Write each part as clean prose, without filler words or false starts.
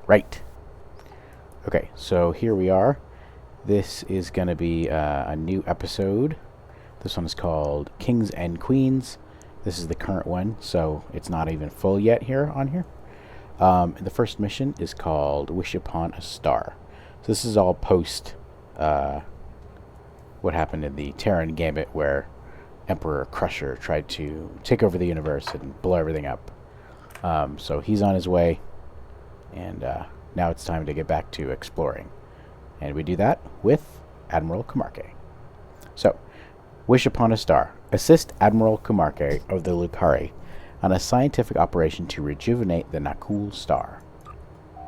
Right. Okay, so here we are. This is going to be a new episode. This one is called Kings and Queens. This is the current one, so it's not even full yet here on here. The first mission is called Wish Upon a Star. So this is all post what happened in the Terran Gambit, where Emperor Crusher tried to take over the universe and blow everything up. So he's on his way, and now it's time to get back to exploring. And we do that with Admiral Kuumaarke. So, Wish Upon a Star. Assist Admiral Kuumaarke of the Lukari on a scientific operation to rejuvenate the Nakul star.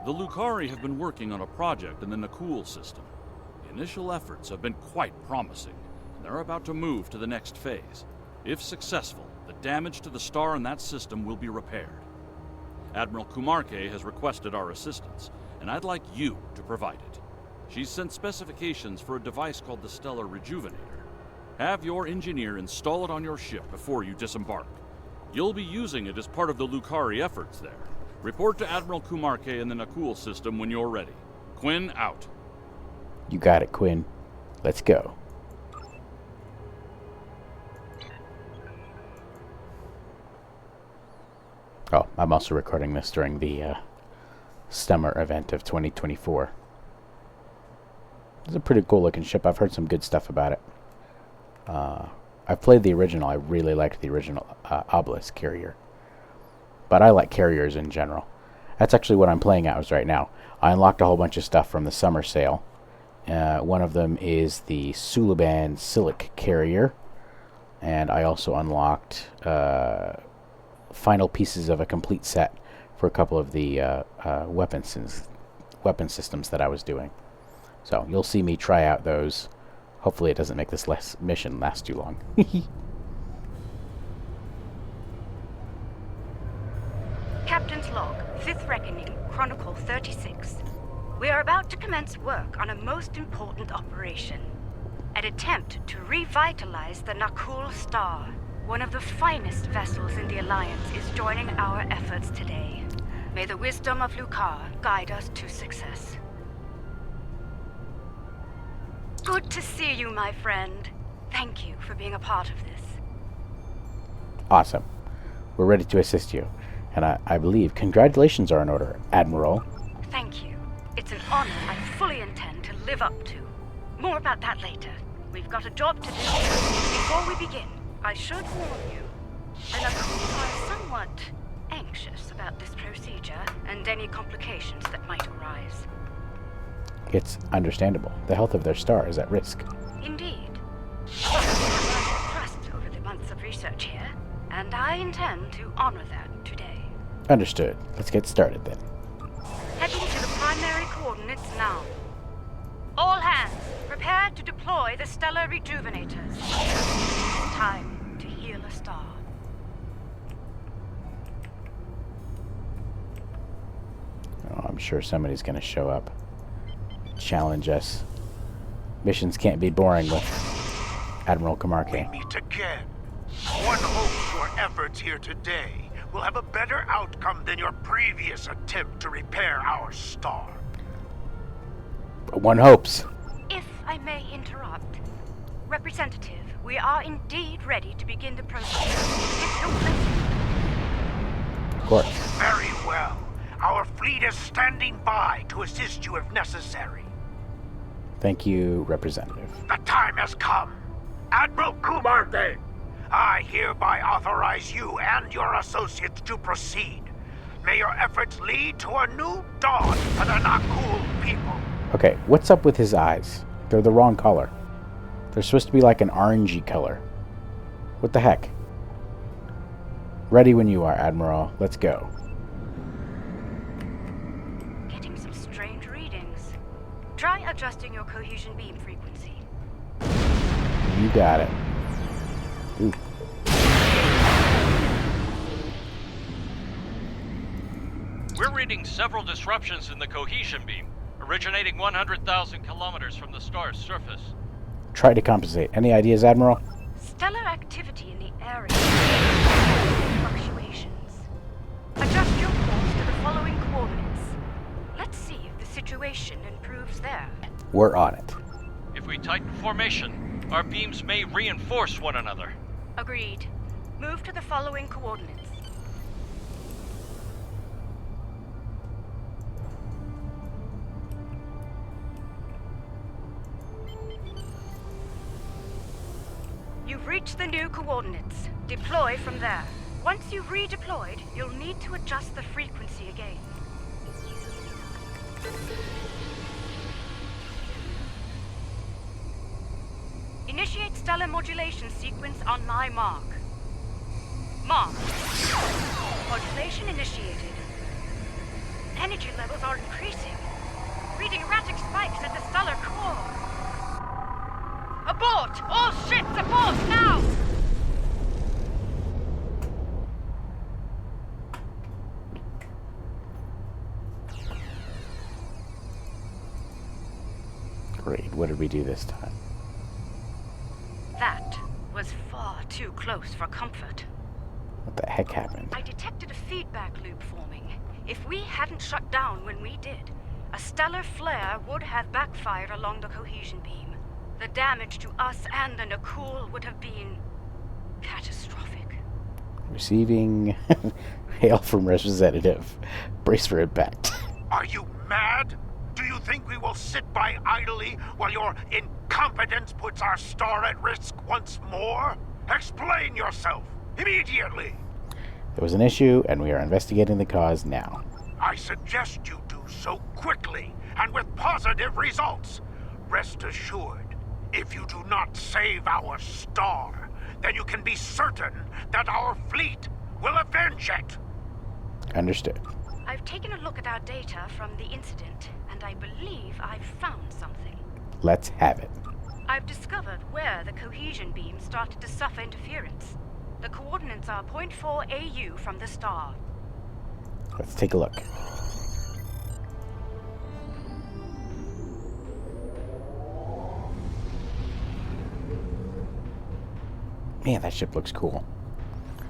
The Lukari have been working on a project in the Nakul system. The initial efforts have been quite promising, and they're about to move to the next phase. If successful, the damage to the star and that system will be repaired. Admiral Kuumaarke has requested our assistance, and I'd like you to provide it. She's sent specifications for a device called the Stellar Rejuvenator. Have your engineer install it on your ship before you disembark. You'll be using it as part of the Lukari efforts there. Report to Admiral Kuumaarke in the Nakul system when you're ready. Quinn out. You got it, Quinn. Let's go. Oh, I'm also recording this during the summer event of 2024. It's a pretty cool looking ship. I've heard some good stuff about it. I've played the original. I really liked the original Obelisk carrier. But I like carriers in general. That's actually what I'm playing as right now. I unlocked a whole bunch of stuff from the summer sale. One of them is the Sulaban Silic carrier. And I also unlocked final pieces of a complete set for a couple of the weapon systems that I was doing. So you'll see me try out those. Hopefully it doesn't make this mission last too long. Captain's log, 5th Reckoning, Chronicle 36. We are about to commence work on a most important operation. An attempt to revitalize the Nakul Star. One of the finest vessels in the Alliance is joining our efforts today. May the wisdom of Lukar guide us to success. Good to see you, my friend. Thank you for being a part of this. Awesome. We're ready to assist you. And I believe congratulations are in order, Admiral. Thank you. It's an honor I fully intend to live up to. More about that later. We've got a job to do. Before we begin, I should warn you. The Nakul are somewhat anxious about this procedure and any complications that might arise. It's understandable. The health of their star is at risk. Indeed. But we have earned your trust over the months of research here, and I intend to honor that today. Understood. Let's get started then. Heading to the primary coordinates now. All hands, prepare to deploy the Stellar Rejuvenators. It's time to heal a star. Oh, I'm sure somebody's going to show up. Challenge us. Missions can't be boring with Admiral Kuumaarke. We meet again. One hopes your efforts here today will have a better outcome than your previous attempt to repair our star. One hopes. If I may interrupt. Representative, we are indeed ready to begin the process. If you'll listen. Of course. Very well. Our fleet is standing by to assist you if necessary. Thank you, Representative. The time has come. Admiral Kuumaarke, I hereby authorize you and your associates to proceed. May your efforts lead to a new dawn for the Nakul people. Okay, what's up with his eyes? They're the wrong color. They're supposed to be like an orangey color. What the heck? Ready when you are, Admiral. Let's go. Getting some strange readings. Try adjusting your cohesion beam frequency. You got it. Ooh. We're reading several disruptions in the cohesion beam, originating 100,000 kilometers from the star's surface. Try to compensate. Any ideas, Admiral? Stellar activity in the area. Fluctuations. Adjust your course to the following coordinates. Let's situation improves there. We're on it. If we tighten formation, our beams may reinforce one another. Agreed. Move to the following coordinates. You've reached the new coordinates. Deploy from there. Once you've redeployed, you'll need to adjust the frequency again. Initiate stellar modulation sequence on my mark. Mark. Modulation initiated. Energy levels are increasing. Reading erratic spikes at the stellar core. Abort! All ships abort now! Great. What did we do this time? That was far too close for comfort. What the heck happened? I detected a feedback loop forming. If we hadn't shut down when we did, a stellar flare would have backfired along the cohesion beam. The damage to us and the Nakul would have been catastrophic. Receiving hail from representative. Brace for impact. Are you mad? Do you think we will sit by idly while your incompetence puts our star at risk once more? Explain yourself, immediately! There was an issue, and we are investigating the cause now. I suggest you do so quickly, and with positive results. Rest assured, if you do not save our star, then you can be certain that our fleet will avenge it! Understood. I've taken a look at our data from the incident, and I believe I've found something. Let's have it. I've discovered where the cohesion beam started to suffer interference. The coordinates are 0.4 AU from the star. Let's take a look. Man, that ship looks cool.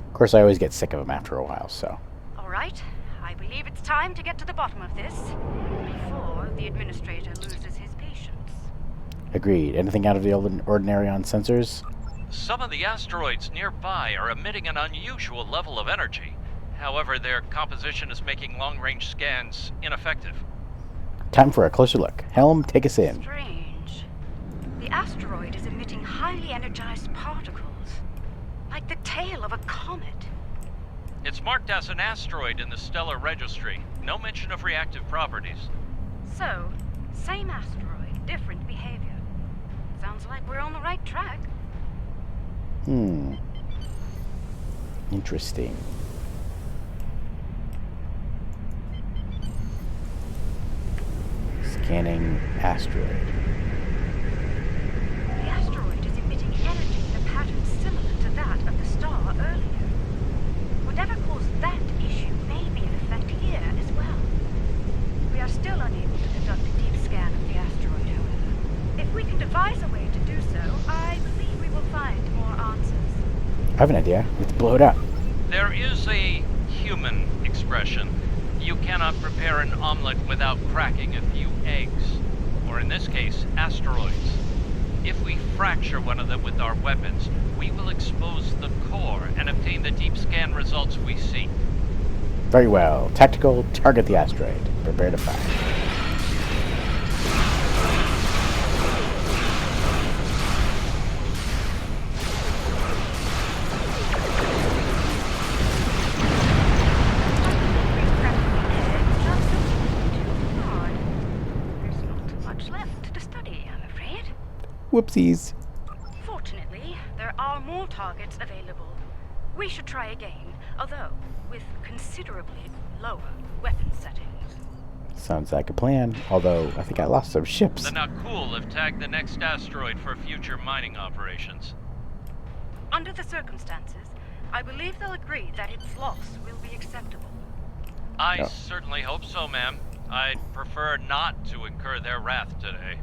Of course, I always get sick of them after a while, so... All right. I believe it's time to get to the bottom of this, before the administrator loses his patience. Agreed. Anything out of the ordinary on sensors? Some of the asteroids nearby are emitting an unusual level of energy. However, their composition is making long-range scans ineffective. Time for a closer look. Helm, take us in. Strange. The asteroid is emitting highly energized particles, like the tail of a comet. It's marked as an asteroid in the stellar registry. No mention of reactive properties. So, same asteroid, different behavior. Sounds like we're on the right track. Interesting. Scanning asteroid. The asteroid is emitting energy in a pattern similar to that of the star earlier. Whatever caused that issue may be in effect here as well. We are still unable to conduct a deep scan of the asteroid, however. If we can devise a way to do so, I believe we will find more answers. I have an idea. Let's blow it up. There is a human expression. You cannot prepare an omelet without cracking a few eggs. Or in this case, asteroids. If we fracture one of them with our weapons, we will expose the core and obtain the deep scan results we seek. Very well. Tactical, target the asteroid. Prepare to fire. There's not much left to study, I'm afraid. Whoopsies. Fortunately, there are more targets available. We should try again, although with considerably lower weapon settings. Sounds like a plan. Although, I think I lost some ships. The Nakul have tagged the next asteroid for future mining operations. Under the circumstances, I believe they'll agree that its loss will be acceptable. I No. certainly hope so, ma'am. I'd prefer not to incur their wrath today.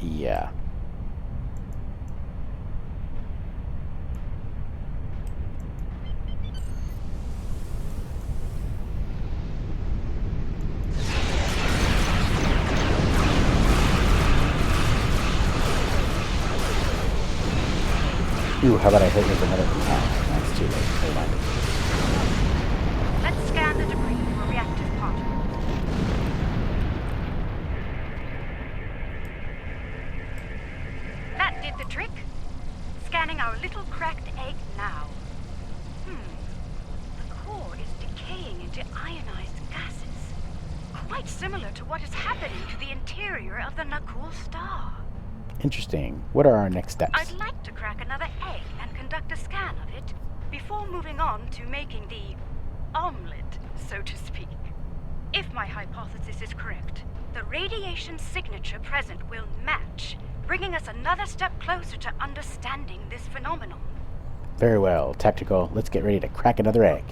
Yeah. Ooh, how about I hit with another... Oh, that's too late. Never mind. Let's scan the debris for reactive particles. That did the trick. Scanning our little cracked egg now. The core is decaying into ionized gases. Quite similar to what is happening to the interior of the Nakul star. Interesting. What are our next steps? I'd like to crack another egg and conduct a scan of it before moving on to making the omelet, so to speak. If my hypothesis is correct, the radiation signature present will match, bringing us another step closer to understanding this phenomenon. Very well. Tactical. Let's get ready to crack another egg.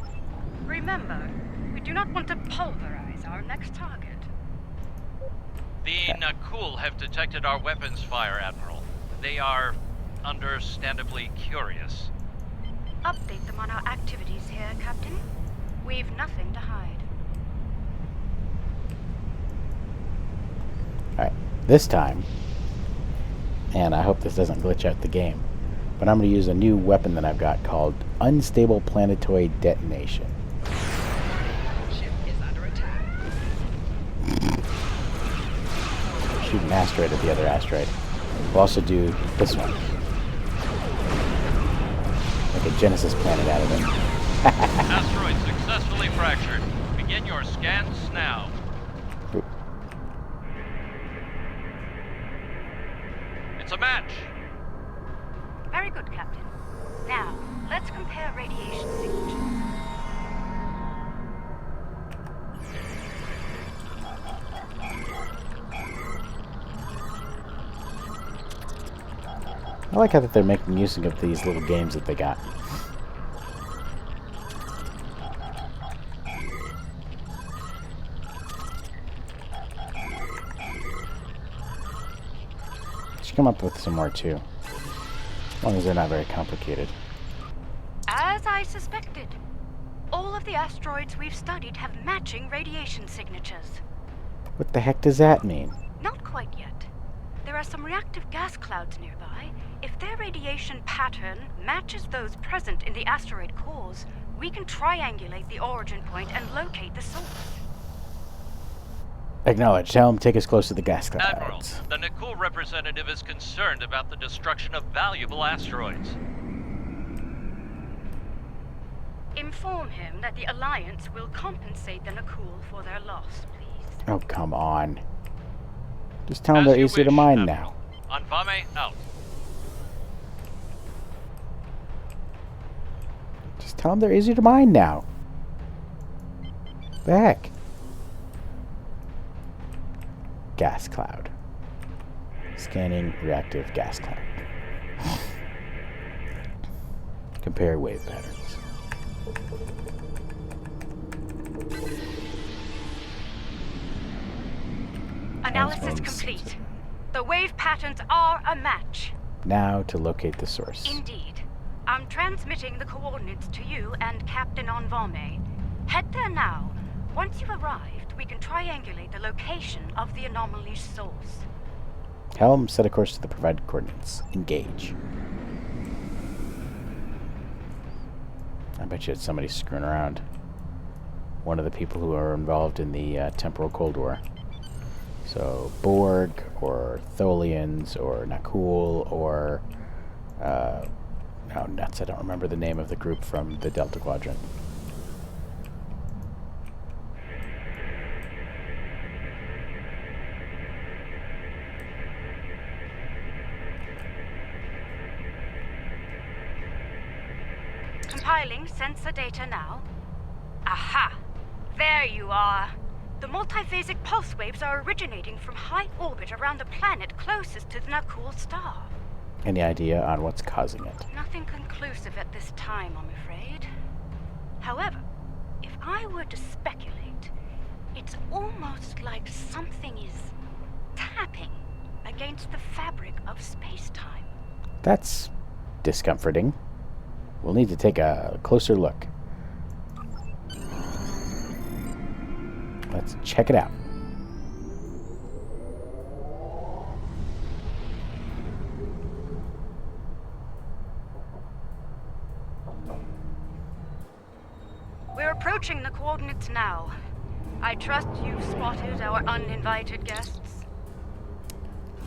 Remember, we do not want to pulverize our next target. The Nakul have detected our weapons fire, Admiral. They are understandably curious. Update them on our activities here, Captain. We've nothing to hide. Alright. This time, and I hope this doesn't glitch out the game, but I'm going to use a new weapon that I've got called Unstable Planetoid Detonation. Ship is under attack. Shoot an asteroid at the other asteroid. We'll also do this one. Like a Genesis planet out of it. Asteroid successfully fractured. Begin your scans now. Oop. It's a match. Very good, Captain. Now, let's compare radiation signatures. I like how that they're making use of these little games that they got. Should come up with some more too. As long as they're not very complicated. As I suspected, all of the asteroids we've studied have matching radiation signatures. What the heck does that mean? Not quite yet. There are some reactive gas clouds nearby. If their radiation pattern matches those present in the asteroid cores, we can triangulate the origin point and locate the source. Acknowledged. Helm, take us close to the gas clouds. Admiral, the Nakul representative is concerned about the destruction of valuable asteroids. Inform him that the Alliance will compensate the Nakul for their loss, please. Oh, come on. Just tell them As they're you easy to wish, mine Admiral. now. Anvame out. Just tell them they're easy to mine now. The heck? Gas cloud. Scanning reactive gas cloud. Compare wave patterns. Analysis Transforms. complete. The wave patterns are a match. Now to locate the source. Indeed. I'm transmitting the coordinates to you and Captain Anvame. Head there now. Once you've arrived, we can triangulate the location of the anomaly's source. Helm, set a course to the provided coordinates. Engage. I bet you it's somebody screwing around. One of the people who are involved in the temporal Cold War. So, Borg, or Tholians, or Nakul, or... oh, nuts, I don't remember the name of the group from the Delta Quadrant. Compiling sensor data now. Aha! There you are. The multiphasic pulse waves are originating from high orbit around the planet closest to the Nakul star. Any idea on what's causing it? Nothing conclusive at this time, I'm afraid. However, if I were to speculate, it's almost like something is tapping against the fabric of space-time. That's discomforting. We'll need to take a closer look. Let's check it out. coordinates now. I trust you've spotted our uninvited guests.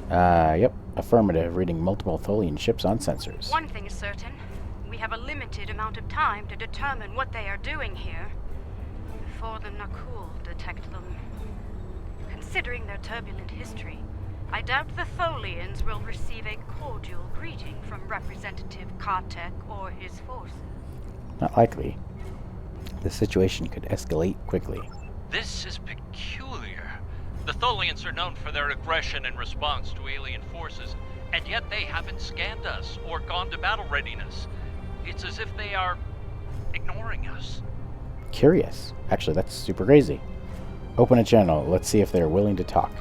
Yep. Affirmative. Reading multiple Tholian ships on sensors. One thing is certain. We have a limited amount of time to determine what they are doing here before the Nakul detect them. Considering their turbulent history, I doubt the Tholians will receive a cordial greeting from Representative Kartek or his forces. Not likely. The situation could escalate quickly. This is peculiar. The Tholians are known for their aggression in response to alien forces, and yet they haven't scanned us or gone to battle readiness. It's as if they are ignoring us. Curious. Actually, that's super crazy. Open a channel. Let's see if they're willing to talk.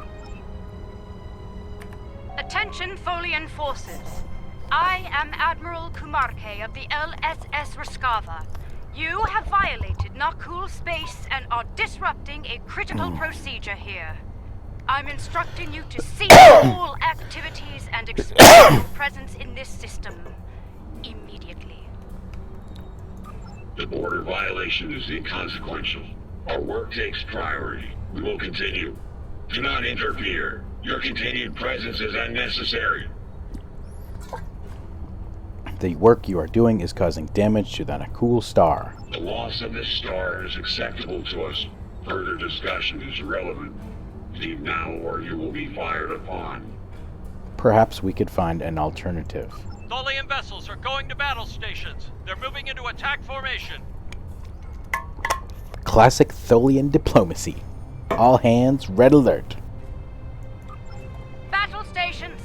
Attention, Tholian forces. I am Admiral Kuumaarke of the LSS Raskava. You have violated Nakul space and are disrupting a critical procedure here. I'm instructing you to cease all activities and explain your presence in this system immediately. The border violation is inconsequential. Our work takes priority. We will continue. Do not interfere. Your continued presence is unnecessary. The work you are doing is causing damage to the Nakul star. The loss of this star is acceptable to us. Further discussion is irrelevant. Leave now or you will be fired upon. Perhaps we could find an alternative. Tholian vessels are going to battle stations. They're moving into attack formation. Classic Tholian diplomacy. All hands, red alert. Battle stations.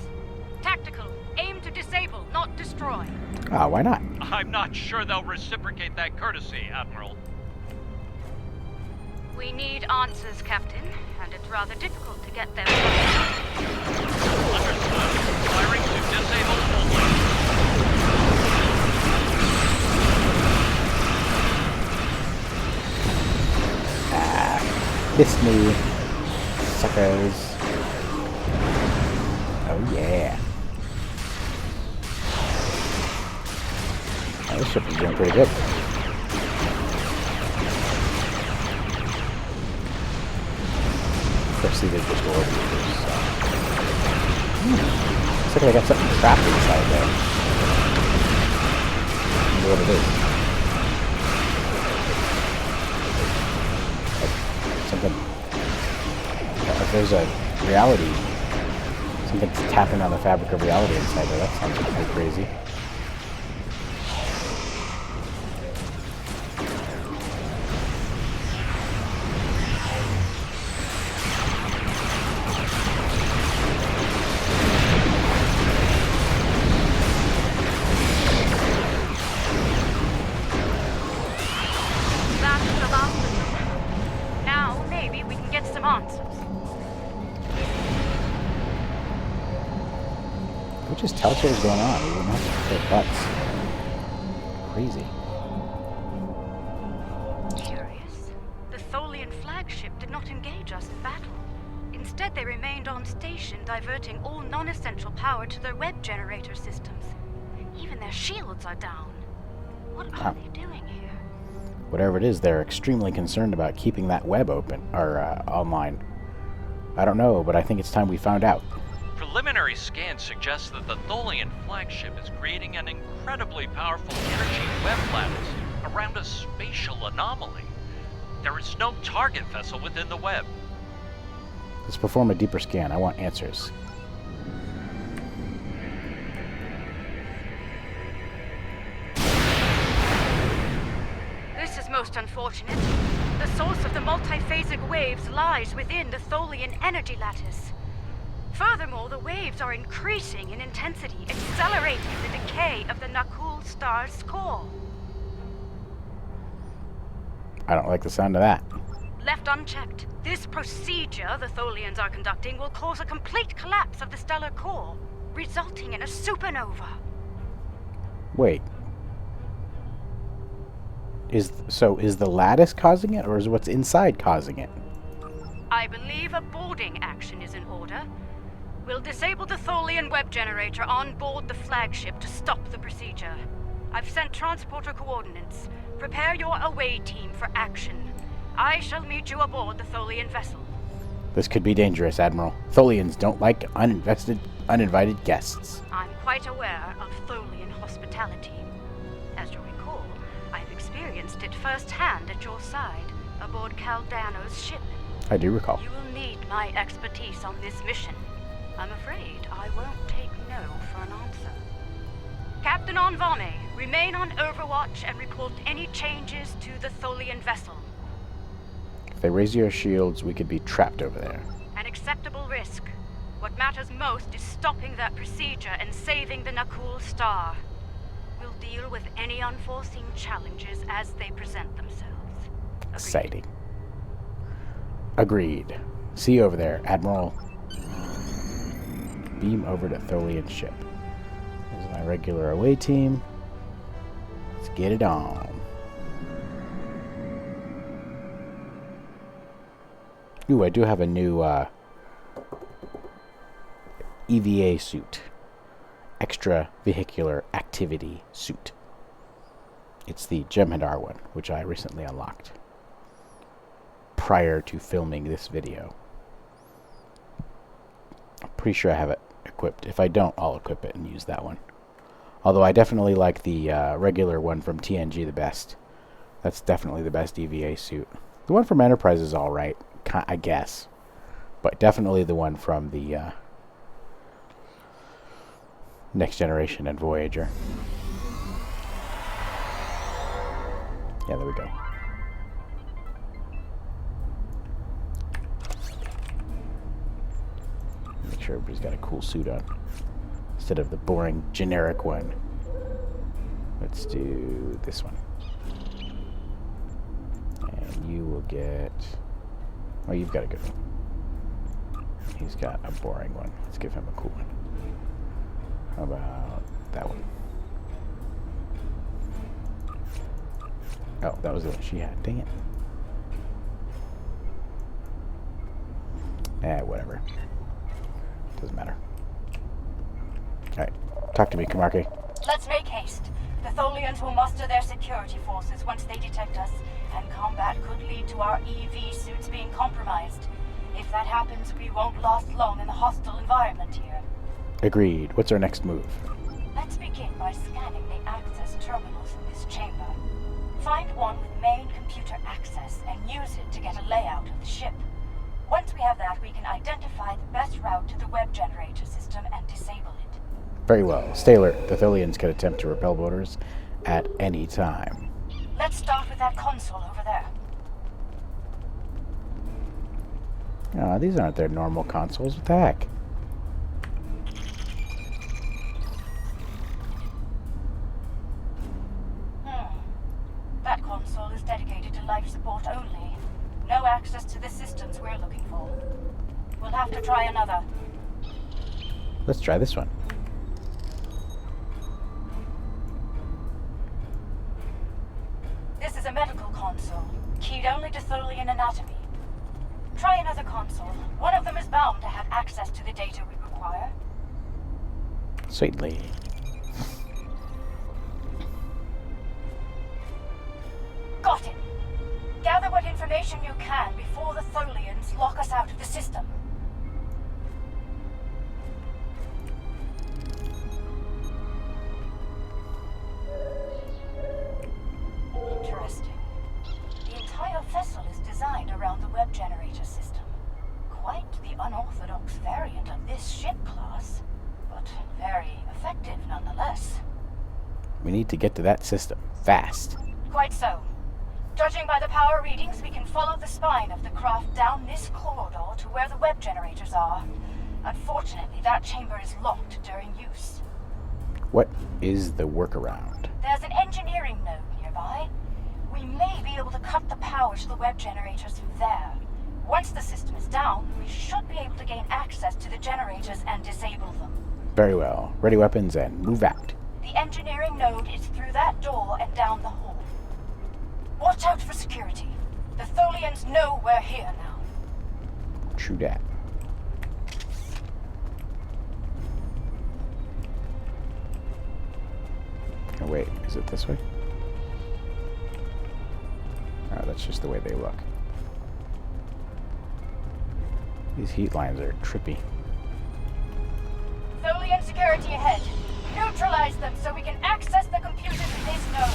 Tactical. Aim to disable, not destroy. Ah, why not? I'm not sure they'll reciprocate that courtesy, Admiral. We need answers, Captain, and it's rather difficult to get them. Understood. Firing to disable only. Kiss me, suckers. Oh yeah. Oh, this ship is doing pretty good. Especially the just orbiters. Looks like I got something trapped inside there. I wonder what it is. Something. If there's a reality, something's tapping on the fabric of reality inside there. That sounds pretty crazy. That's the last of them. Now, maybe we can get some answers. We just tell us what's going on. We wouldn't have to kick butts. Crazy. Curious. The Tholian flagship did not engage us in battle. Instead, they remained on station, diverting all non-essential power to their web generator systems. Even their shields are down. What are they doing here? Whatever it is, they're extremely concerned about keeping that web open, or online. I don't know, but I think it's time we found out. Preliminary scans suggest that the Tholian flagship is creating an incredibly powerful energy web lattice around a spatial anomaly. There is no target vessel within the web. Let's perform a deeper scan. I want answers. This is most unfortunate. The source of the multiphasic waves lies within the Tholian energy lattice. Furthermore, the waves are increasing in intensity, accelerating the decay of the Nakul star's core. I don't like the sound of that. Left unchecked, this procedure the Tholians are conducting will cause a complete collapse of the stellar core, resulting in a supernova. Wait. Is the lattice causing it, or is what's inside causing it? I believe a boarding action is in order. We'll disable the Tholian web generator on board the flagship to stop the procedure. I've sent transporter coordinates. Prepare your away team for action. I shall meet you aboard the Tholian vessel. This could be dangerous, Admiral. Tholians don't like uninvited guests. I'm quite aware of Tholian hospitality. As you recall, I've experienced it firsthand at your side, aboard Caldano's ship. I do recall. You will need my expertise on this mission. I'm afraid I won't take no for an answer. Captain Onvame, remain on Overwatch and report any changes to the Tholian vessel. If they raise your shields, we could be trapped over there. An acceptable risk. What matters most is stopping that procedure and saving the Nakul Star. We'll deal with any unforeseen challenges as they present themselves. Agreed. Exciting. Agreed. See you over there, Admiral. Beam over to Tholian ship. This is my regular away team. Let's get it on. Ooh, I do have a new EVA suit. Extra Vehicular Activity suit. It's the Jem'Hadar one, which I recently unlocked prior to filming this video. I'm pretty sure I have it equipped. If I don't, I'll equip it and use that one. Although I definitely like the regular one from TNG the best. That's definitely the best EVA suit. The one from Enterprise is alright, I guess. But definitely the one from the Next Generation and Voyager. Yeah, there we go. Make sure everybody's got a cool suit on. Instead of the boring generic one. Let's do this one. And you will get... Oh, you've got a good one. He's got a boring one. Let's give him a cool one. How about that one? Oh, that was the one she had. Dang it. Whatever. Doesn't matter. Alright. Talk to me, Kuumaarke. Let's make haste. The Tholians will muster their security forces once they detect us, and combat could lead to our EV suits being compromised. If that happens, we won't last long in the hostile environment here. Agreed. What's our next move? Let's begin by scanning the access terminals in this chamber. Find one with main computer access and use it to get a layout of the ship. Once we have that, we can identify the best route to the web generator system and disable it. Very well. Stay alert. The Tholians can attempt to repel boarders at any time. Let's start with that console over there. These aren't their normal consoles. What the heck? That console is dedicated to life support only. No access to the systems we're looking for. We'll have to try another. Let's try this one. This is a medical console, keyed only to Tholian anatomy. Try another console. One of them is bound to have access to the data we require. Sweet lady. Got it. Gather what information you can before the Tholians lock us out of the system. Interesting. The entire vessel is designed around the web generator system. Quite the unorthodox variant of this ship class, but very effective nonetheless. We need to get to that system. Fast. Quite so. Judging by the power readings, we can follow the spine of the craft down this corridor to where the web generators are. Unfortunately, that chamber is locked during use. What is the workaround? There's an engineering node nearby. We may be able to cut the power to the web generators from there. Once the system is down, we should be able to gain access to the generators and disable them. Very well. Ready weapons and move out. The engineering node is through that door and down the hall. Watch out for security. The Tholians know we're here now. True that. Oh, wait, is it this way? Oh, that's just the way they look. These heat lines are trippy. Tholian security ahead. Neutralize them so we can access the computers in this node.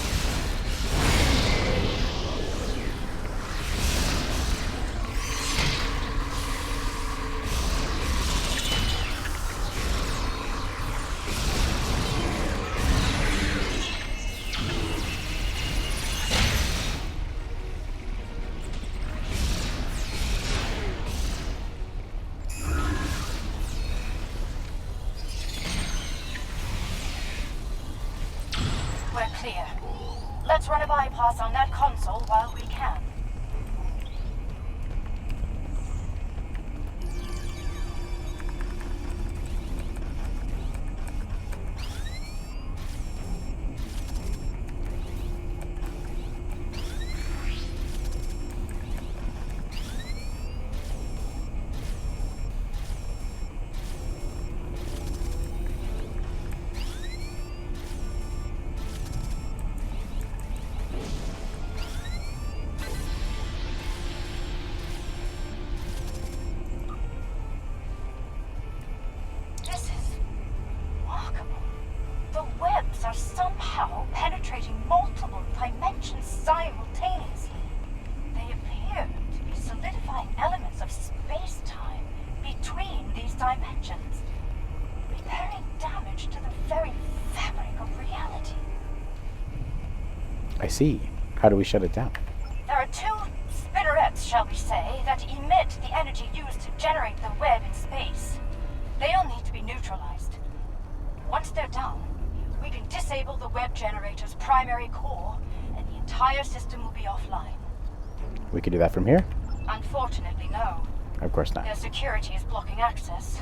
We're clear. Let's run a bypass on that console while we can. This is remarkable. The webs are somehow penetrating multiple dimensions simultaneously. They appear to be solidifying elements of space-time between these dimensions, repairing damage to the very fabric of reality. I see. How do we shut it down? There are two spinnerets, shall we say, that emit the energy used to generate the web in space. They'll need to be neutralized. Once they're done, we can disable the web generator's primary core, and the entire system will be offline. We could do that from here? Unfortunately, no. Of course not. Their security is blocking access.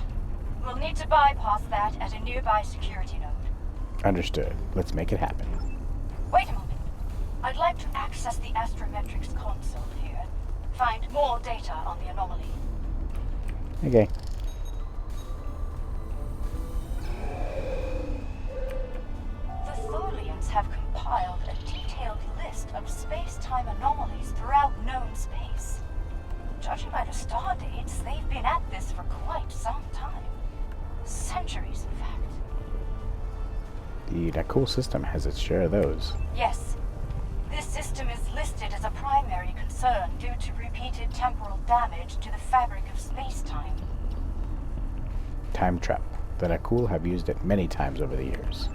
We'll need to bypass that at a nearby security node. Understood. Let's make it happen. Wait a moment. I'd like to access the astrometrics console here. Find more data on the anomaly. Okay. The Tholians have compiled a detailed list of space-time anomalies throughout known space. Judging by the star dates, they've been at this for quite some time. Centuries, in fact. That cool system has its share of those. Yes. This system is listed as a primary concern due to repeated temporal damage to the fabric of space-time. Time trap. The Nakul have used it many times over the years.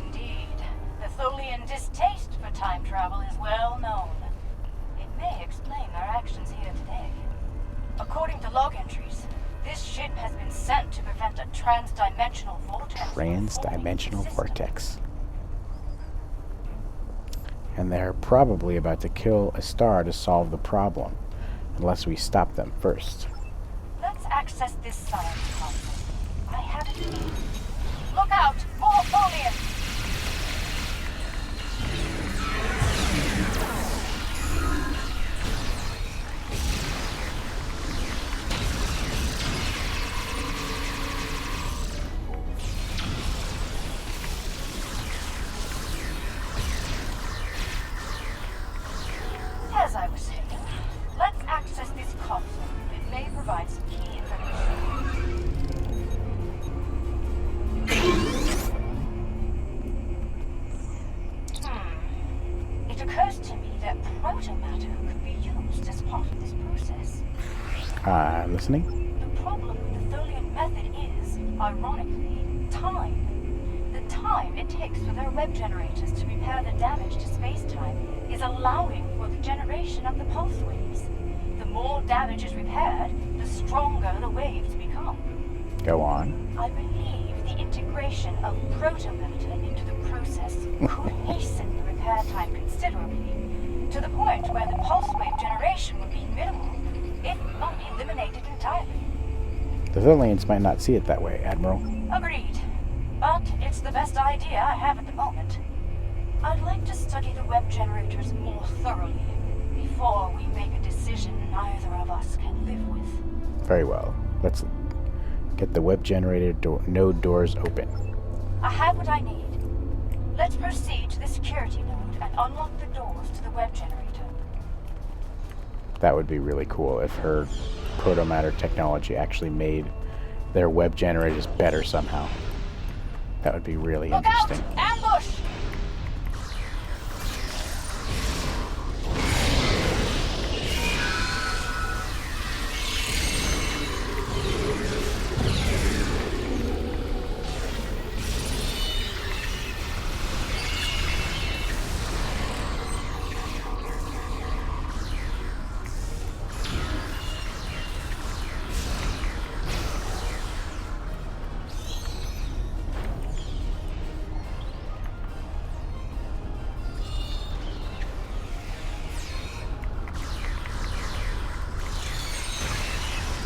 Indeed. The Tholian distaste for time travel is well known. It may explain their actions here today. According to log entries, this ship has been sent to prevent a trans-dimensional vortex. Trans-dimensional vortex. And they're probably about to kill a star to solve the problem, unless we stop them first. Let's access this science console. I have it here. Look out! More Tholians! As I was saying, let's access this console. It may provide some key information. It occurs to me that protomatter could be used as part of this process. Listening? The problem with the Tholian method is, ironically, time. The time it takes for their web generators to repair the damage to space-time is allowing for the generation of the pulse waves. The more damage is repaired, the stronger the waves become. Go on. I believe the integration of protomatter into the process could hasten the repair time considerably, to the point where the pulse wave generation would be minimal, if not eliminated entirely. The Tholians might not see it that way, Admiral. Agreed. But it's the best idea I have at the moment. I'd like to study the web generators more thoroughly before we make a decision neither of us can live with. Very well. Let's get the web generator node doors open. I have what I need. Let's proceed to the security node and unlock the doors to the web generator. That would be really cool if her protomatter technology actually made their web generators better somehow. That would be really Look interesting. out! Ambush!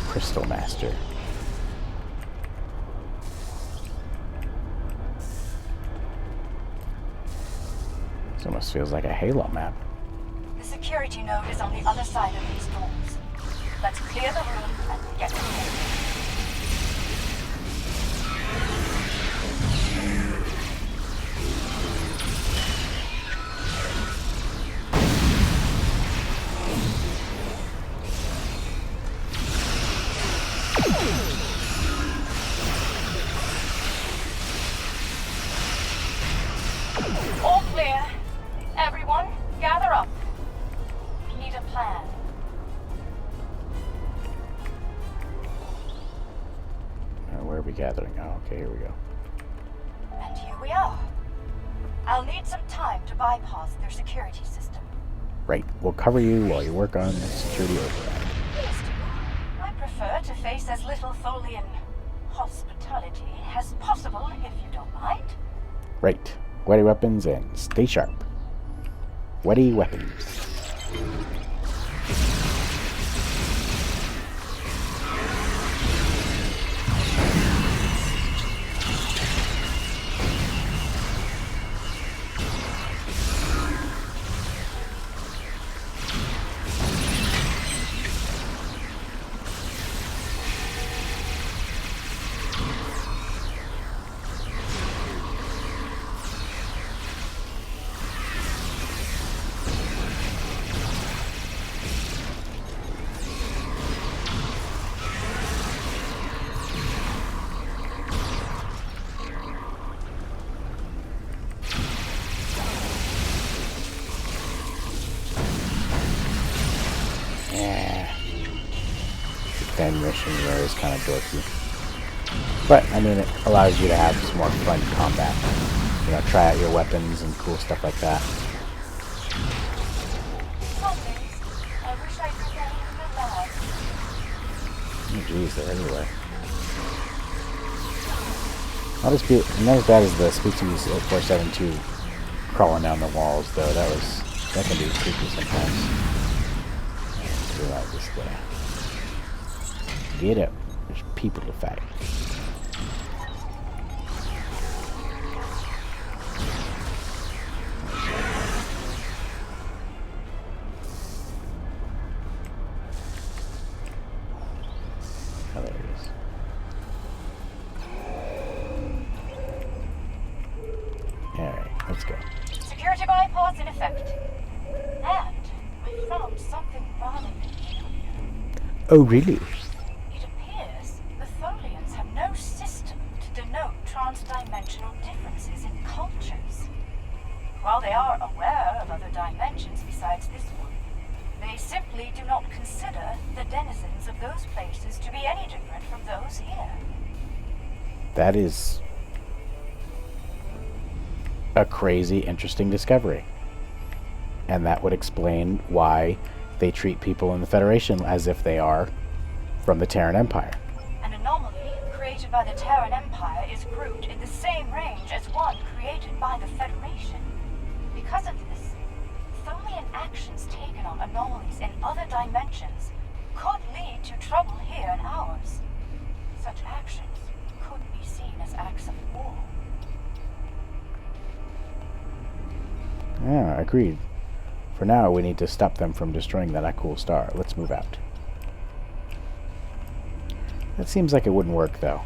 Crystal Master. This almost feels like a Halo map. The security node is on the other side of these doors. Let's clear the room and get in there. All clear. Everyone, gather up. We need a plan. Where are we gathering? Oh, okay, here we go. And here we are. I'll need some time to bypass their security system. Right, we'll cover you while you work on the security override. Please do. I prefer to face as little Tholian hospitality as possible, if you don't mind. Right, wetty weapons and stay sharp. Wetty weapons. Defend mission there is kind of dorky. But, I mean, it allows you to have some more fun combat. You know, try out your weapons and cool stuff like that. Some days, I wish I could get in the lab. Oh, jeez, they're everywhere. Not as bad as the Species 472 crawling down the walls, though. That can be creepy sometimes. Do like this guy. Get up. There's people to fight. Oh, there it is. Alright, let's go. Security bypass in effect. And I found something rather peculiar. Oh, really? It appears the Tholians have no system to denote transdimensional differences in cultures. While they are aware of other dimensions besides this one, they simply do not consider the denizens of those places to be any different from those here. That is a crazy, interesting discovery. And that would explain why they treat people in the Federation as if they are from the Terran Empire. An anomaly created by the Terran Empire is grouped in the same range as one created by the Federation. Because of this, Tholian actions taken on anomalies in other dimensions could lead to trouble here in ours. Such actions could be seen as acts of war. Yeah, agreed. For now, we need to stop them from destroying that cool star. Let's move out. That seems like it wouldn't work, though.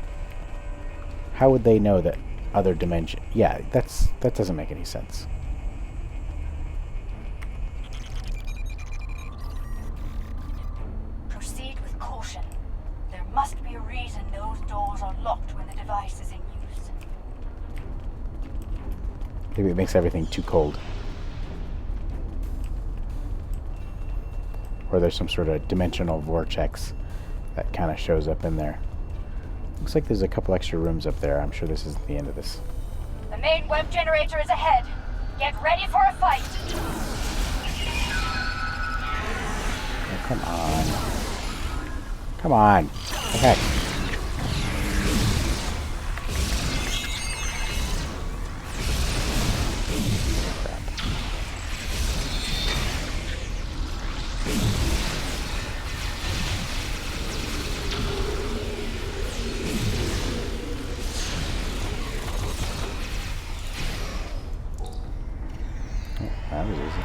How would they know that other dimension? Yeah, that doesn't make any sense. Must be a reason those doors are locked when the device is in use. Maybe it makes everything too cold. Or there's some sort of dimensional vortex that kind of shows up in there. Looks like there's a couple extra rooms up there. I'm sure this isn't the end of this. The main web generator is ahead. Get ready for a fight. Oh, come on. Come on. What the heck? That was easy.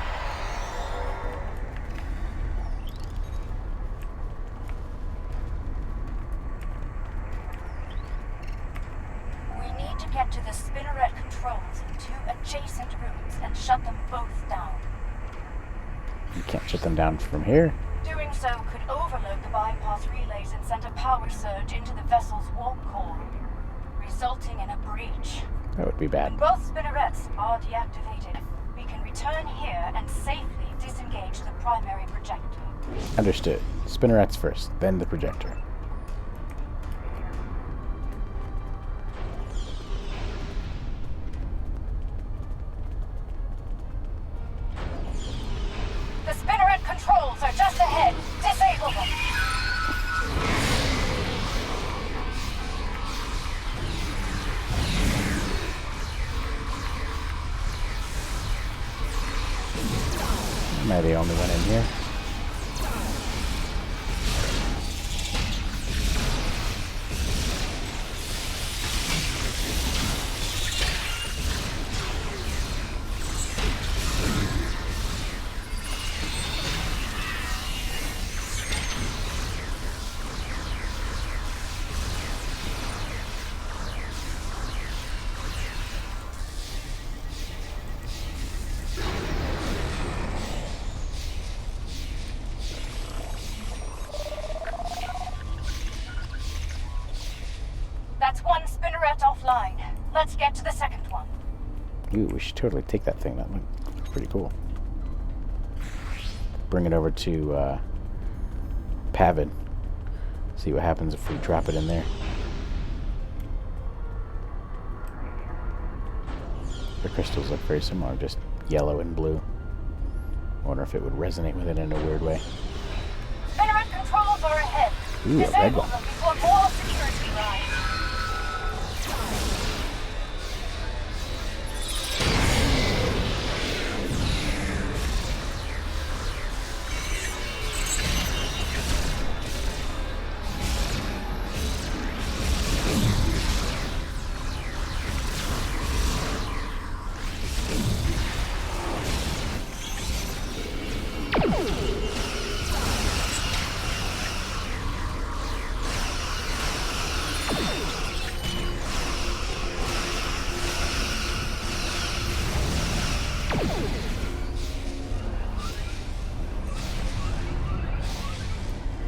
We need to get to the spinneret controls in 2 adjacent rooms and shut them both down. You can't shut them down from here. Doing so could overload the bypass relays and send a power surge into the vessel's warp core, resulting in a breach. That would be bad. When both spinnerets are deactivated, we can return here and safely disengage the primary projector. Understood. Spinnerets first, then the projector. The spinneret controls are just ahead. Disable them. Am I the only one in here? That's one spinneret offline. Let's get to the second one. Ooh, we should totally take that thing. That looks pretty cool. Bring it over to Pavin. See what happens if we drop it in there. The crystals look very similar, just yellow and blue. I wonder if it would resonate with it in a weird way. Spinneret controls are ahead. Ooh, a red Disable one. them before more security arrives.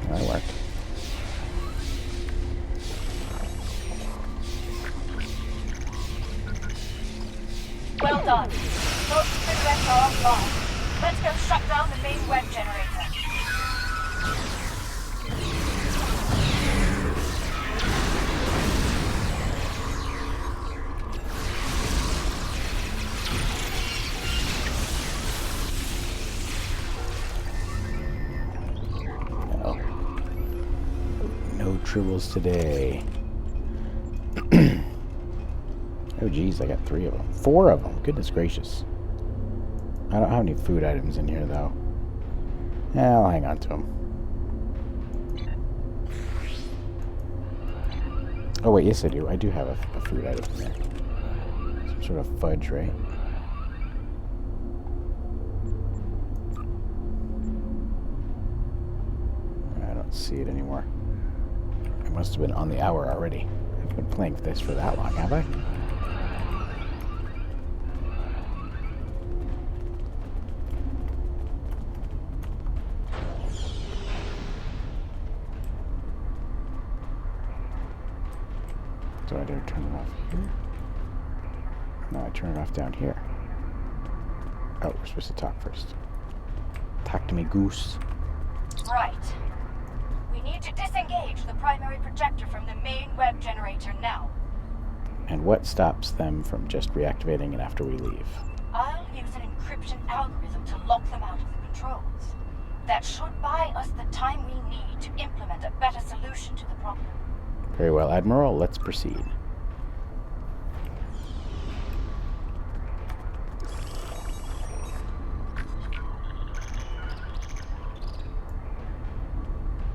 That worked. Well done. Both spinnerets are offline. Let's go shut down the main web generator. No tribbles today. Oh geez, I got 3 of them. 4 of them. Goodness gracious. I don't have any food items in here though. Yeah, I'll hang on to them. Oh wait, yes I do. I do have a food item in there. Some sort of fudge, right? I don't see it anymore. I must have been on the hour already. I haven't been playing this for that long, have I? Do I dare turn it off here? No, I turn it off down here. Oh, we're supposed to talk first. Talk to me, goose. Right. We need to disengage the primary projector from the main web generator now. And what stops them from just reactivating it after we leave? I'll use an encryption algorithm to lock them out of the controls. That should buy us the time we need to implement a better solution to the problem. Very well, Admiral. Let's proceed.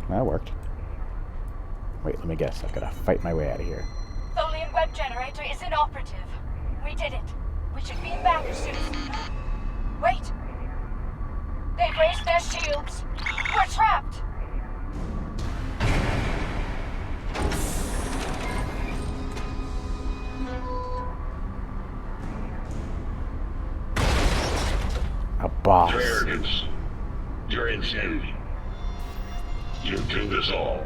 That worked. Wait, let me guess. I've got to fight my way out of here. Tholian web generator is inoperative. We did it. We should be back soon. Wait! They've raised their shields. We're trapped! A boss. Your arrogance, your insanity. You do this all.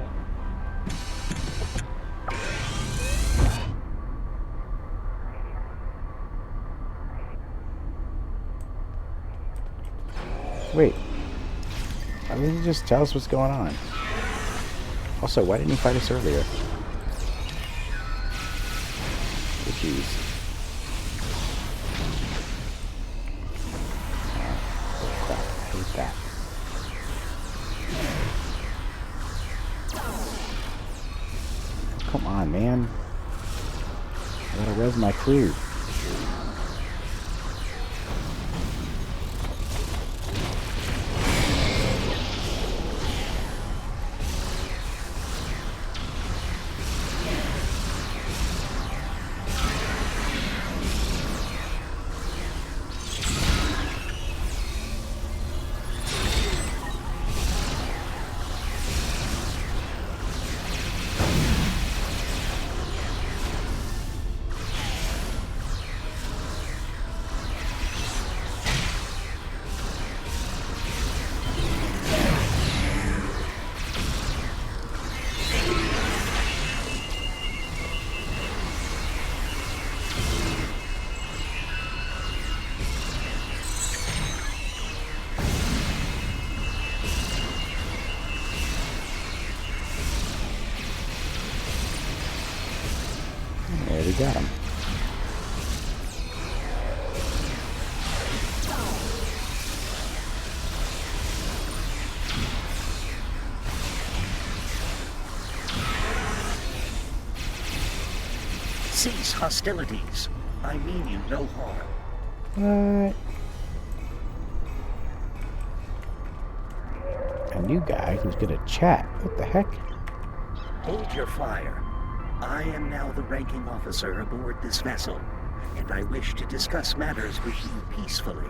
Wait. Why didn't you just tell us what's going on? Also, why didn't you fight us earlier? Oh, jeez. Oh, crap. I hate that. Come on, man. I gotta res my crew. There we got him. Cease hostilities. I mean you no harm. What? A new guy who's gonna chat. What the heck? Hold your fire. I am now the ranking officer aboard this vessel, and I wish to discuss matters with you peacefully.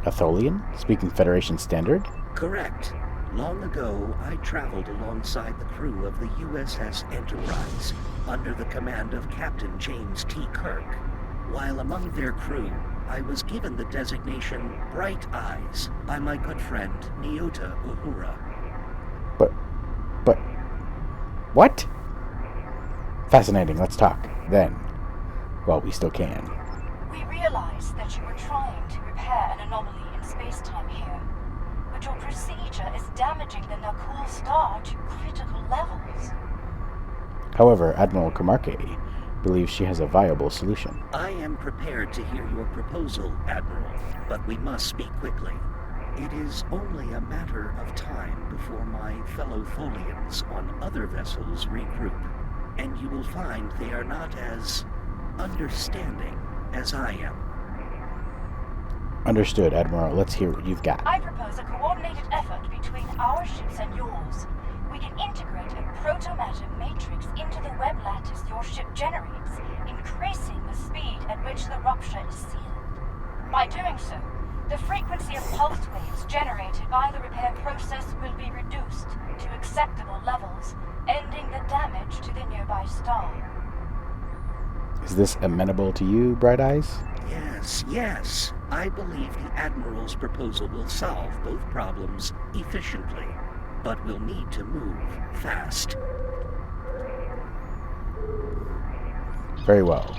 A Tholian? Speaking Federation standard? Correct. Long ago, I traveled alongside the crew of the USS Enterprise, under the command of Captain James T. Kirk. While among their crew, I was given the designation Bright Eyes by my good friend Nyota Uhura. But... What? Fascinating, let's talk. Then. Well, we still can. We realized that you were trying to repair an anomaly in space-time here, but your procedure is damaging the Nakul star to critical levels. However, Admiral Kuumaarke believes she has a viable solution. I am prepared to hear your proposal, Admiral, but we must speak quickly. It is only a matter of time before my fellow Tholians on other vessels regroup, and you will find they are not as understanding as I am. Understood, Admiral. Let's hear what you've got. I propose a coordinated effort between our ships and yours. We can integrate a proto-matter matrix into the web lattice your ship generates, increasing the speed at which the rupture is sealed. By doing so, the frequency of pulse waves generated by the repair process will be reduced to acceptable levels, ending the damage to the nearby star. Is this amenable to you, Bright Eyes? Yes. I believe the Admiral's proposal will solve both problems efficiently, but we'll need to move fast. Very well.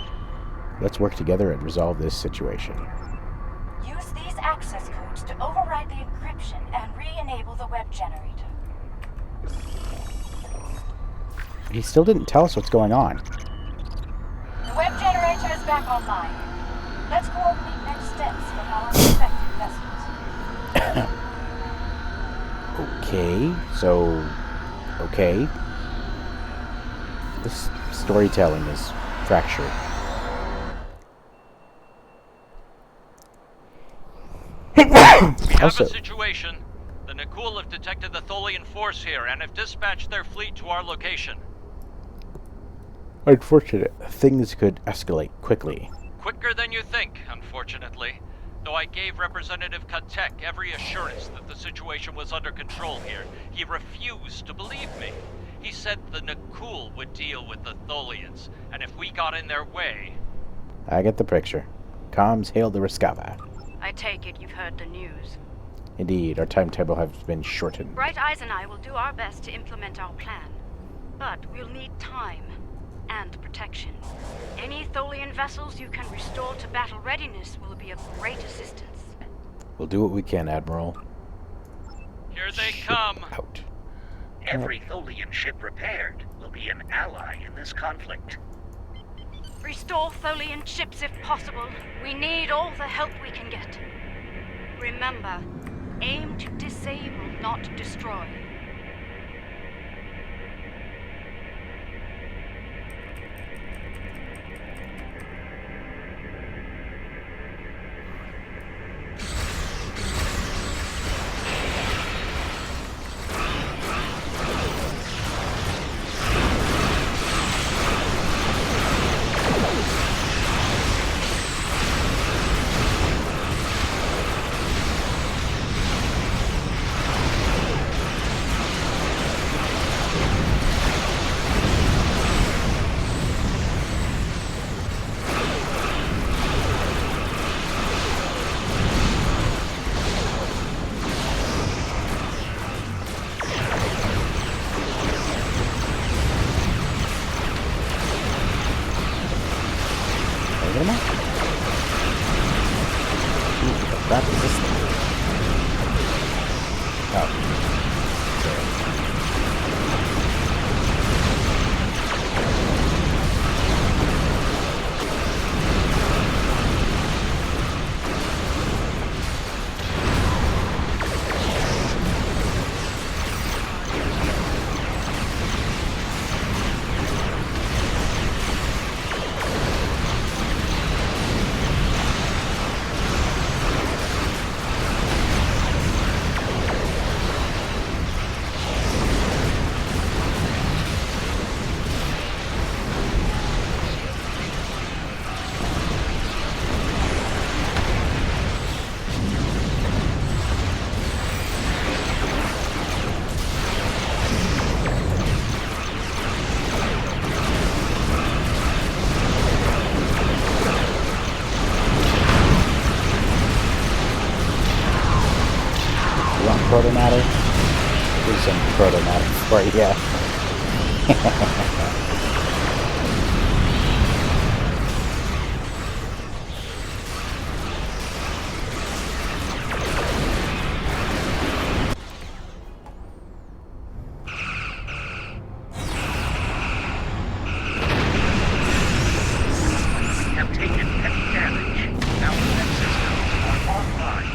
Let's work together and resolve this situation. Use these access codes to override the encryption and re-enable the web generator. He still didn't tell us what's going on. The web generator is back online. Let's coordinate next steps from our respective vessels. Okay. This storytelling is fractured. We have Also, a situation. The Nakul have detected the Tholian force here and have dispatched their fleet to our location. unfortunate. Things could escalate quickly. Quicker than you think, unfortunately. Though I gave Representative Katek every assurance that the situation was under control here, he refused to believe me. He said the Nakul would deal with the Tholians, and if we got in their way... I get the picture. Comms hail the Riskava. I take it you've heard the news. Indeed, our timetable has been shortened. Bright Eyes and I will do our best to implement our plan. But we'll need time and protection. Any Tholian vessels you can restore to battle readiness will be of great assistance. We'll do what we can, Admiral. Here they come! Out. Every Tholian ship repaired will be an ally in this conflict. Restore Tholian ships if possible. We need all the help we can get. Remember, aim to disable, not destroy. Crap is this thing? Oh. Proto-matter? Do some proto-matter for you. Have taken heavy damage. Our web systems are offline.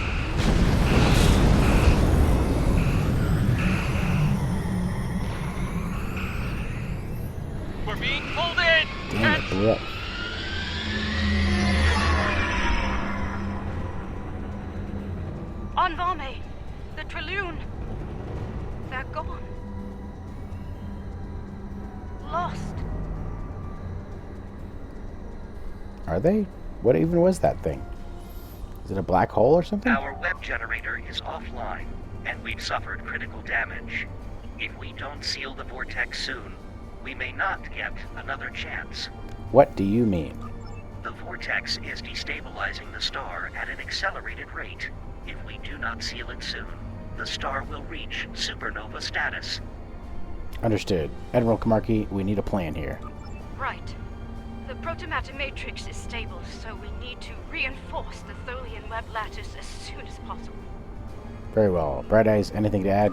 We're being pulled in! Damn it, blew up. On Vame, the Trillion. They're gone. Lost. Are they? What even was that thing? Is it a black hole or something? Our web generator is offline, and we've suffered critical damage. If we don't seal the vortex soon, we may not get another chance. What do you mean? The vortex is destabilizing the star at an accelerated rate. If we do not seal it soon, the star will reach supernova status. Understood. Admiral Kuumaarke, we need a plan here. Right. The protomatter matrix is stable, so we need to reinforce the Tholian web lattice as soon as possible. Very well. Bright Eyes, anything to add?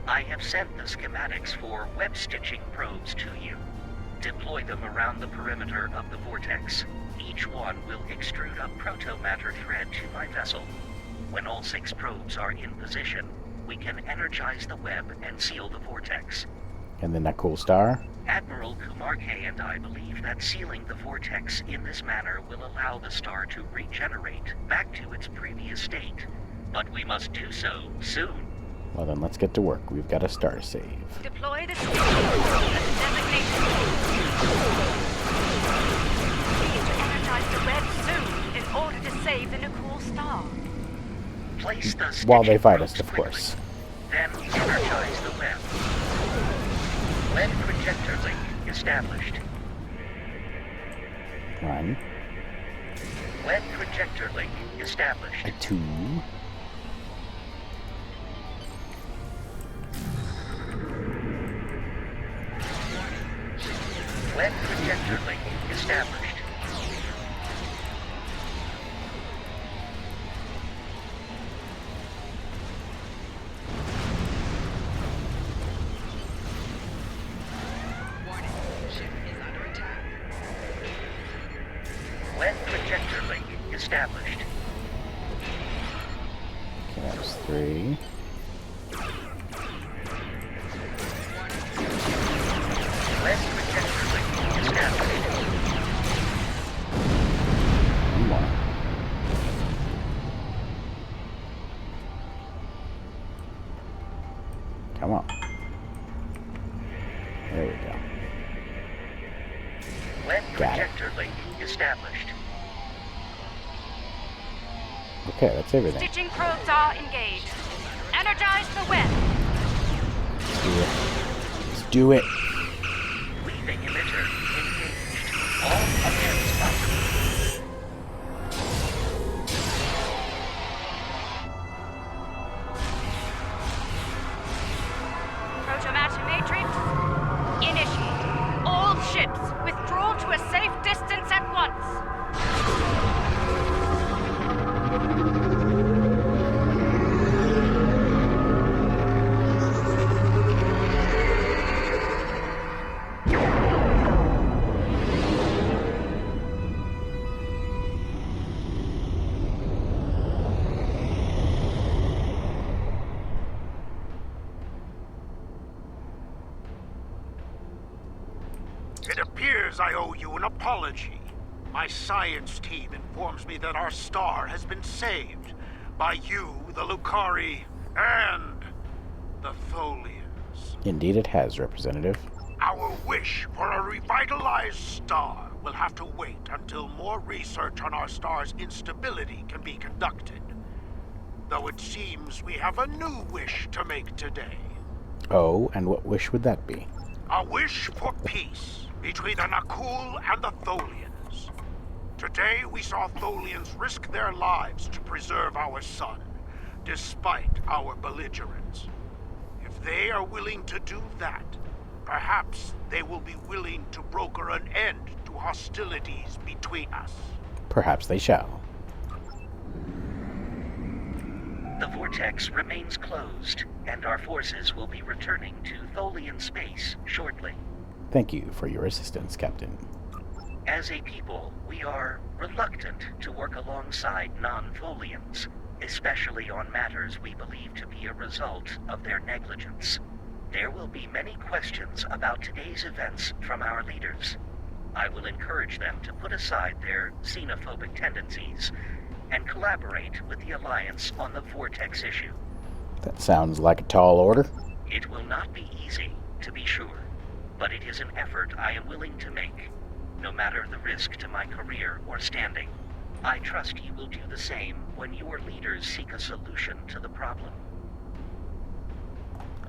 I have sent the schematics for web stitching probes to you. Deploy them around the perimeter of the vortex. Each one will extrude a protomatter thread to my vessel. When all 6 probes are in position, we can energize the web and seal the vortex. And then that cool star? Admiral Kuumaarke and I believe that sealing the vortex in this manner will allow the star to regenerate back to its previous state. But we must do so soon. Well then, let's get to work. We've got a star to save. Deploy the stitching probe at the designated We need to energize the web soon in order to save the Nakul star. Place the While they stitching fight probes us, of quickly. course. Then energize the web. Web projector link established. One, Web projector link established. a 2, Web projector link established. Warning. Ship is under attack. Web projector link established. okay, that was 3. Web projector link established. One more. Come on. There we go. Web Got it. projector link established. Okay, that's everything. Stitching probes are engaged. Energize the web. Let's do it. Let's do it. Weaving emitter engaged. All attempts possible. Protomatter matrix. Initiate. All ships withdraw to a safe distance at once. It appears I owe you an apology. My science team informs me that our star has been saved by you, the Lukari, and the Tholians. Indeed it has, Representative. Our wish for a revitalized star will have to wait until more research on our star's instability can be conducted. Though it seems we have a new wish to make today. Oh, and what wish would that be? A wish for peace between the Nakul and the Tholians. Today we saw Tholians risk their lives to preserve our sun, despite our belligerence. If they are willing to do that, perhaps they will be willing to broker an end to hostilities between us. Perhaps they shall. The vortex remains closed, and our forces will be returning to Tholian space shortly. Thank you for your assistance, Captain. As a people, we are reluctant to work alongside non-Tholians, especially on matters we believe to be a result of their negligence. There will be many questions about today's events from our leaders. I will encourage them to put aside their xenophobic tendencies and collaborate with the Alliance on the Vortex issue. That sounds like a tall order. It will not be easy, to be sure, but it is an effort I am willing to make, no matter the risk to my career or standing. I trust you will do the same when your leaders seek a solution to the problem.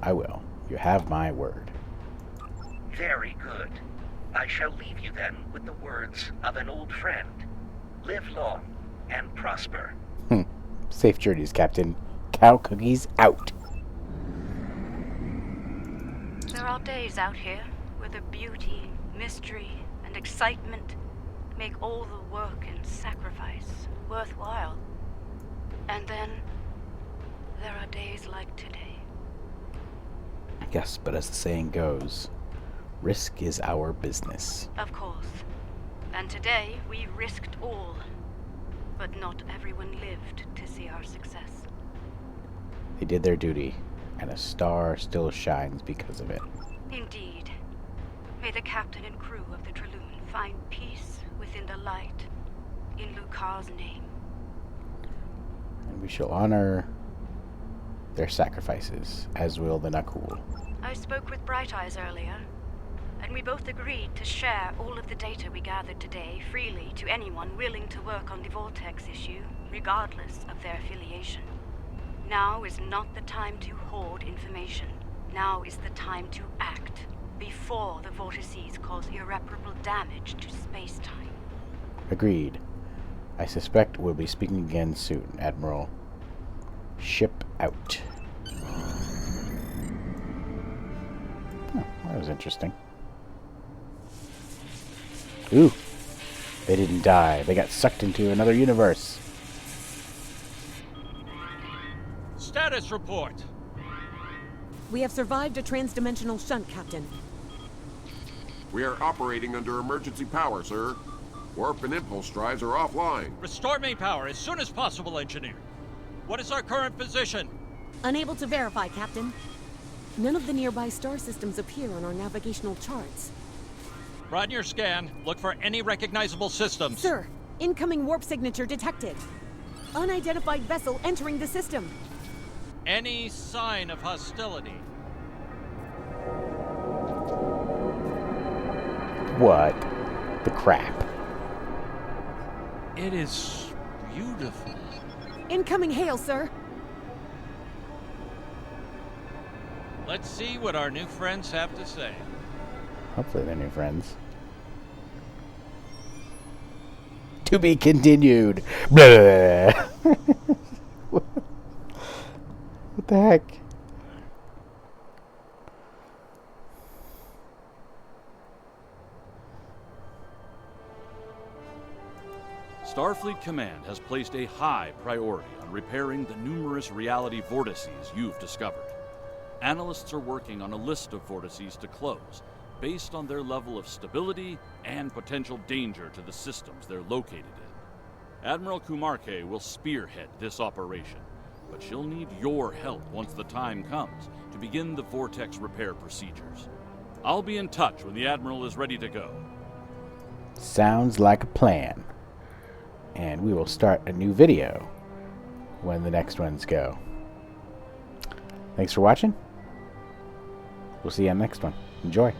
I will. You have my word. Very good. I shall leave you then with the words of an old friend. Live long and prosper. Safe journeys, Captain. Cow cookies out. There are days out here where the beauty, mystery, and and excitement make all the work and sacrifice worthwhile. And then there are days like today. Yes, but as the saying goes, risk is our business. Of course. And today we risked all. But not everyone lived to see our success. They did their duty, and a star still shines because of it. Indeed. May the captain and crew of the Traloon find peace within the light, in Lukari's name. And we shall honor their sacrifices, as will the Nakul. I spoke with Bright Eyes earlier, and we both agreed to share all of the data we gathered today freely to anyone willing to work on the Vortex issue, regardless of their affiliation. Now is not the time to hoard information. Now is the time to act, before the vortices cause irreparable damage to space-time. Agreed. I suspect we'll be speaking again soon, Admiral. Ship out. Oh, that was interesting. Ooh. They didn't die. They got sucked into another universe. Status report. We have survived a transdimensional shunt, Captain. We are operating under emergency power, sir. Warp and impulse drives are offline. Restore main power as soon as possible, Engineer. What is our current position? Unable to verify, Captain. None of the nearby star systems appear on our navigational charts. Run your scan. Look for any recognizable systems. Sir, incoming warp signature detected. Unidentified vessel entering the system. Any sign of hostility? What the crap? It is beautiful. Incoming hail, sir. Let's see what our new friends have to say. Hopefully they're new friends. To be continued. Blah. What the heck? Starfleet Command has placed a high priority on repairing the numerous reality vortices you've discovered. Analysts are working on a list of vortices to close, based on their level of stability and potential danger to the systems they're located in. Admiral Kuumaarke will spearhead this operation, but she'll need your help once the time comes to begin the vortex repair procedures. I'll be in touch when the Admiral is ready to go. Sounds like a plan. And we will start a new video when the next ones go. Thanks for watching. We'll see you on the next one. Enjoy.